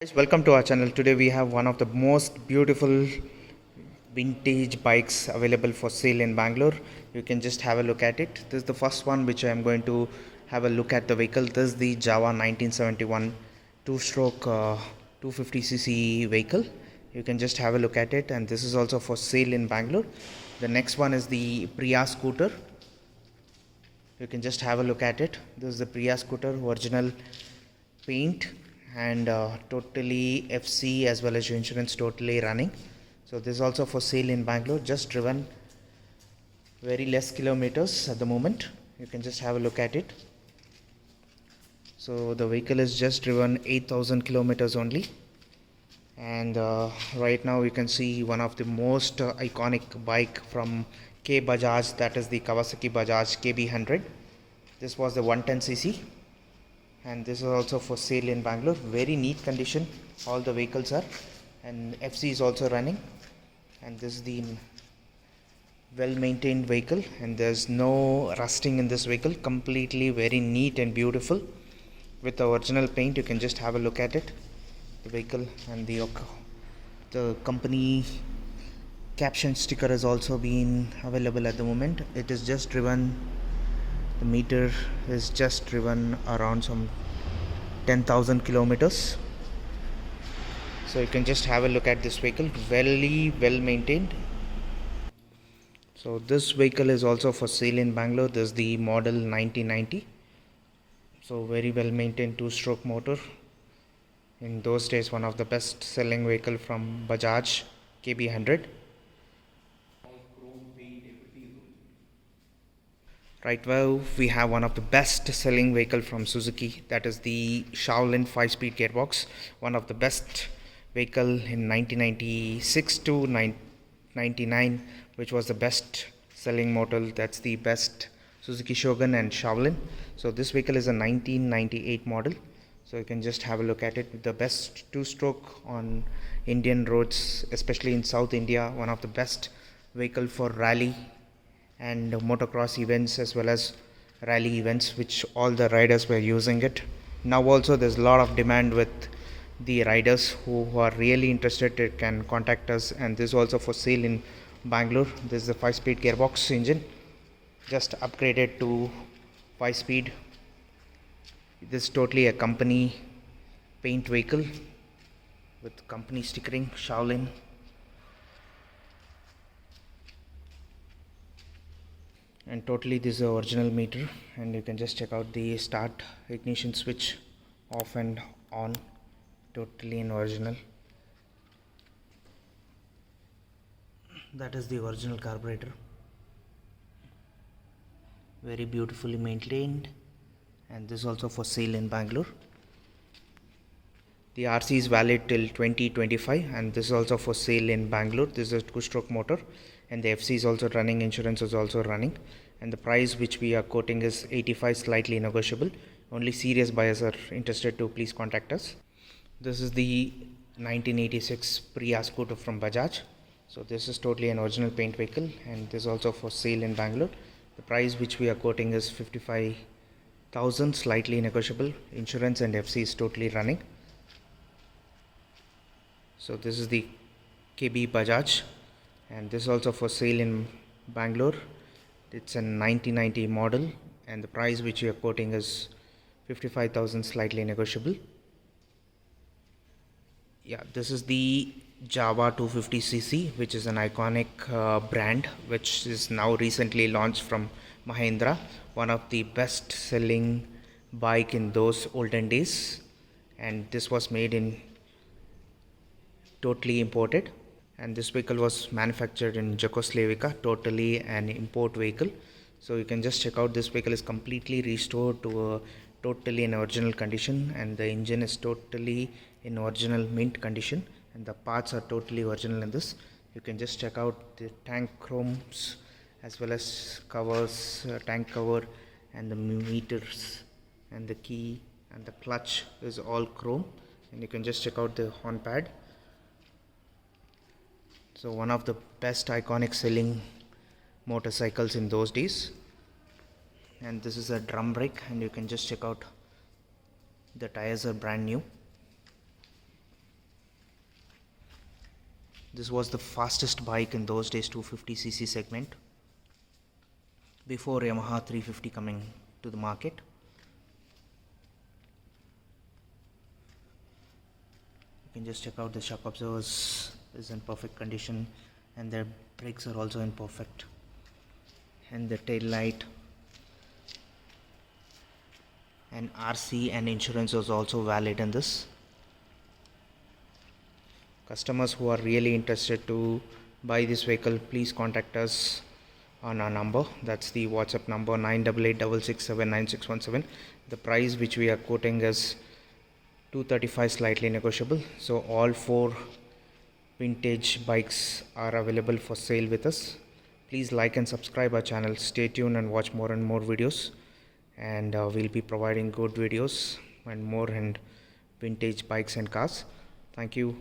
Guys, welcome to our channel. Today we have one of the most beautiful vintage bikes available for sale in Bangalore. You can just have a look at it. This is the first one which I am going to have a look at the vehicle. This is the Java 1971 two-stroke 250cc vehicle. You can just have a look at it, and this is also for sale in Bangalore. The next one is the Priya scooter. You can just have a look at it. This is the Priya scooter, original paint and totally FC as well as your insurance totally running. So this is also for sale in Bangalore, just driven very less kilometers at the moment. You can just have a look at it. So the vehicle is just driven 8,000 kilometers only, and right now you can see one of the most iconic bike from K Bajaj, that is the Kawasaki Bajaj KB100. This was the 110cc, and this is also for sale in Bangalore. Very neat condition all the vehicles are, and FC is also running, and this is the well maintained vehicle, and there's no rusting in this vehicle. Completely very neat and beautiful with the original paint. You can just have a look at it, the vehicle, and the company caption sticker has also been available at the moment. It is just driven, the meter is just driven around some 10,000 kilometers. So you can just have a look at this vehicle, very well maintained. So this vehicle is also for sale in Bangalore. This is the model 1990. So very well maintained two-stroke motor. In those days, one of the best selling vehicle from Bajaj KB100. Right now we have one of the best selling vehicle from Suzuki, that is the Shaolin 5-speed gearbox. One of the best vehicle in 1996 to 99, which was the best selling model. That's the best Suzuki Shogun and Shaolin. So this vehicle is a 1998 model. So you can just have a look at it. The best two-stroke on Indian roads, especially in South India. One of the best vehicle for rally and motocross events as well as rally events, which all the riders were using it. Now also there's a lot of demand with the riders who are really interested. They can contact us, and this is also for sale in Bangalore. This is a 5-speed gearbox engine, just upgraded to 5-speed. This is totally a company paint vehicle with company stickering Shaolin. And totally this is the original meter, and you can just check out the start ignition switch, off and on, totally in original. That is the original carburetor, very beautifully maintained, and this is also for sale in Bangalore. The RC is valid till 2025, and this is also for sale in Bangalore. This is a two-stroke motor, and the FC is also running, insurance is also running, and the price which we are quoting is 85, slightly negotiable. Only serious buyers are interested to please contact us. This is the 1986 Priya scooter from Bajaj. So this is totally an original paint vehicle, and this is also for sale in Bangalore. The price which we are quoting is 55,000, slightly negotiable. Insurance and FC is totally running. So this is the KB Bajaj, and this is also for sale in Bangalore. It's a 1990 model, and the price which we are quoting is 55,000, slightly negotiable. Yeah, this is the Java 250cc, which is an iconic brand which is now recently launched from Mahindra. One of the best selling bike in those olden days, and this was made in totally imported, and this vehicle was manufactured in Czechoslovakia, totally an import vehicle. So you can just check out, this vehicle is completely restored to a totally in original condition, and the engine is totally in original mint condition, and the parts are totally original in this. You can just check out the tank chromes as well as covers, tank cover, and the meters, and the key and the clutch is all chrome, and you can just check out the horn pad. So one of the best iconic selling motorcycles in those days, and this is a drum brake, and you can just check out the tires are brand new. This was the fastest bike in those days, 250cc segment, before Yamaha 350 coming to the market. You can just check out the shock absorbers is in perfect condition, and their brakes are also in perfect, and the tail light and RC and insurance was also valid in this. Customers who are really interested to buy this vehicle, please contact us on our number. That's the WhatsApp number 9886679617. The price which we are quoting is 235, slightly negotiable. So all 4 vintage bikes are available for sale with us. Please like and subscribe our channel. Stay tuned and watch more and more videos, and we'll be providing good videos and more and vintage bikes and cars. Thank you.